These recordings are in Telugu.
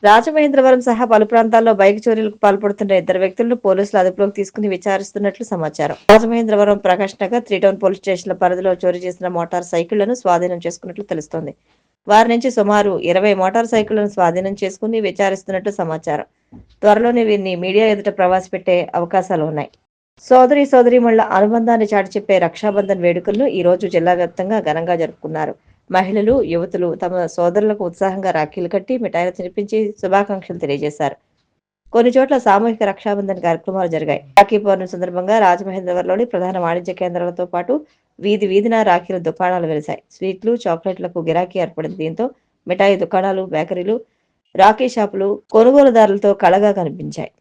రాజమహేంద్రవరం సహా పలు ప్రాంతాల్లో బైక్ చోరీలకు పాల్పడుతున్న ఇద్దరు వ్యక్తులను పోలీసులు అదుపులోకి తీసుకుని విచారిస్తున్నట్లు సమాచారం. రాజమహేంద్రవరం, ప్రకాష్ నగర్, 3 టౌన్ పోలీస్ స్టేషన్ల పరిధిలో చోరీ చేసిన మోటార్ సైకిళ్లను స్వాధీనం చేసుకున్నట్లు తెలుస్తోంది. వారి నుంచి సుమారు 20 మోటార్ సైకిళ్లను స్వాధీనం చేసుకుని విచారిస్తున్నట్లు సమాచారం. త్వరలోనే వీరిని మీడియా ఎదుట ప్రవేశపెట్టే అవకాశాలున్నాయి. సోదరీమణుల అనుబంధాన్ని చాటి చెప్పే రక్షాబంధన్ వేడుకలను ఈ రోజు జిల్లా వ్యాప్తంగా ఘనంగా జరుపుకున్నారు. మహిళలు, యువతులు తమ సోదరులకు ఉత్సాహంగా రాఖీలు కట్టి మిఠాయిలు తినిపించి శుభాకాంక్షలు తెలియజేశారు. కొన్ని చోట్ల సామూహిక రక్షాబంధన్ కార్యక్రమాలు జరిగాయి. రాఖీ పౌర్ణమి సందర్భంగా రాజమహేంద్రవరంలోని ప్రధాన వాణిజ్య కేంద్రాలతో పాటు వీధిన రాఖీల దుకాణాలు వెలిశాయి. స్వీట్లు, చాక్లెట్లకు గిరాకీ ఏర్పడింది. దీంతో మిఠాయి దుకాణాలు, బేకరీలు, రాఖీ షాపులు కొనుగోలుదారులతో కళగా కనిపించాయి.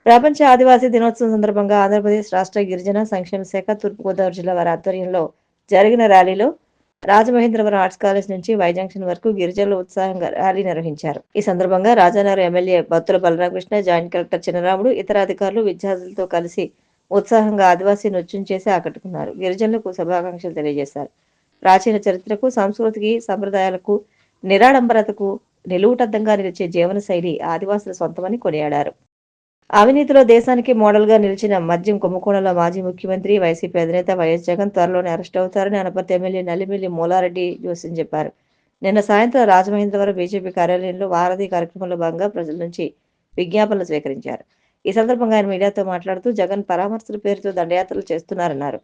ప్రపంచ ఆదివాసీ దినోత్సవం సందర్భంగా ఆంధ్రప్రదేశ్ రాష్ట్ర గిరిజన సంక్షేమ శాఖ తూర్పుగోదావరి జిల్లా వారి ఆధ్వర్యంలో జరిగిన ర్యాలీలో రాజమహేంద్రవరం ఆర్ట్స్ కాలేజ్ నుంచి వై జంక్షన్ వరకు గిరిజనులు ఉత్సాహంగా ర్యాలీ నిర్వహించారు. ఈ సందర్భంగా Rajanagaram MLA Battula Balaramakrishna, joint collector Chinaramudu, ఇతర అధికారులు విద్యార్థులతో కలిసి ఉత్సాహంగా ఆదివాసీ నృత్యం చేసి ఆకట్టుకున్నారు. గిరిజనులకు శుభాకాంక్షలు తెలియజేశారు. ప్రాచీన చరిత్రకు, సంస్కృతికి, సంప్రదాయాలకు, నిరాడంబరతకు నిలువుటద్దంగా నిలిచే జీవనశైలి ఆదివాసుల సొంతమని కొనియాడారు. అవినీతిలో దేశానికి మోడల్గా నిలిచిన మద్యం కుంభకోణంలో మాజీ ముఖ్యమంత్రి, వైసీపీ అధినేత వైఎస్ జగన్ త్వరలోనే అరెస్ట్ అవుతారని అనపర్తి ఎమ్మెల్యే నల్లిమిల్లి మూలారెడ్డి జోస్యం చెప్పారు. నిన్న సాయంత్రం రాజమహేంద్రవరం బీజేపీ కార్యాలయంలో వారధి కార్యక్రమంలో భాగంగా ప్రజల నుంచి విజ్ఞాపనలు స్వీకరించారు. ఈ సందర్భంగా ఆయన మీడియాతో మాట్లాడుతూ జగన్ పరామర్శల పేరుతో దండయాత్రలు చేస్తున్నారన్నారు.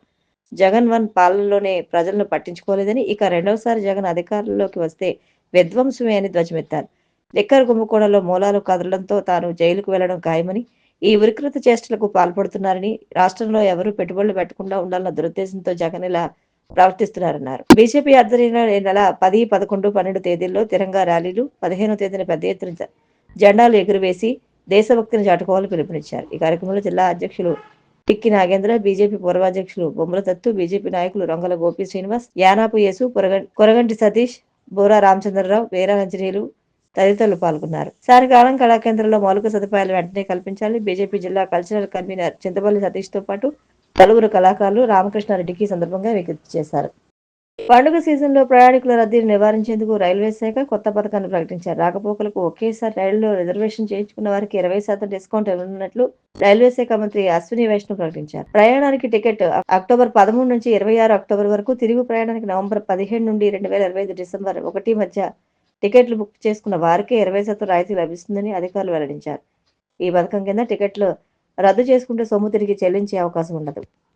జగన్ 1 పాలనలోనే ప్రజలను పట్టించుకోలేదని, ఇక రెండవసారి జగన్ అధికారంలోకి వస్తే విధ్వంసమే అని ధ్వజమెత్తారు. లిక్కర్ కుంభకోణంలో మూలాలు కదలడంతో తాను జైలుకు వెళ్లడం ఖాయమని, ఈ వికృత చేష్టలకు పాల్పడుతున్నారని, రాష్ట్రంలో ఎవరూ పెట్టుబడులు పెట్టకుండా ఉండాలన్న దురుద్దేశంతో జగన్ ఇలా ప్రవర్తిస్తున్నారన్నారు. బీజేపీ ఆధ్వర్యంలో ఈ నెల 10, 11, 12 తేదీల్లో తిరంగా ర్యాలీలు, 15వ తేదీన పెద్ద ఎత్తున జెండాలు ఎగురవేసి దేశభక్తిని చాటుకోవాలని పిలుపునిచ్చారు. ఈ కార్యక్రమంలో జిల్లా అధ్యక్షులు టిక్కి నాగేంద్ర, బీజేపీ పూర్వాధ్యక్షులు బొమ్మల దత్తు, బీజేపీ నాయకులు రంగల గోపి శ్రీనివాస్, యానాపు యేసు, కొరగంటి సతీష్, బోరా రామచంద్రరావు, వీరాంజనేయులు తదితరులు పాల్గొన్నారు. స్థానిక ఆనంద్ కళాకేంద్రంలో మౌలిక సదుపాయాలు వెంటనే కల్పించాలని బీజేపీ జిల్లా కల్చరల్ కన్వీనర్ చింతపల్లి సతీష్తో పాటు పలువురు కళాకారులు రామకృష్ణారెడ్డికి సందర్భంగా విజ్ఞప్తి చేశారు. పండుగ సీజన్లో ప్రయాణికుల రద్దీని నివారించేందుకు రైల్వే శాఖ కొత్త పథకాన్ని ప్రకటించారు. రాకపోకలకు ఒకేసారి రైళ్లలో రిజర్వేషన్ చేయించుకున్న వారికి 20% డిస్కౌంట్ ఇవ్వనున్నట్లు రైల్వే శాఖ మంత్రి అశ్విని వైష్ణవ్ ప్రకటించారు. ప్రయాణానికి టికెట్ అక్టోబర్ 13 నుంచి 26 అక్టోబర్ వరకు, తిరుగు ప్రయాణానికి నవంబర్ 15 నుండి 2025 డిసెంబర్ 1 మధ్య టికెట్లు బుక్ చేసుకున్న వారికే 20% రాయితీ లభిస్తుందని అధికారులు వెల్లడించారు. ఈ పథకం కింద టికెట్లు రద్దు చేసుకుంటే సొమ్ము తిరిగి చెల్లించే అవకాశం ఉండదు.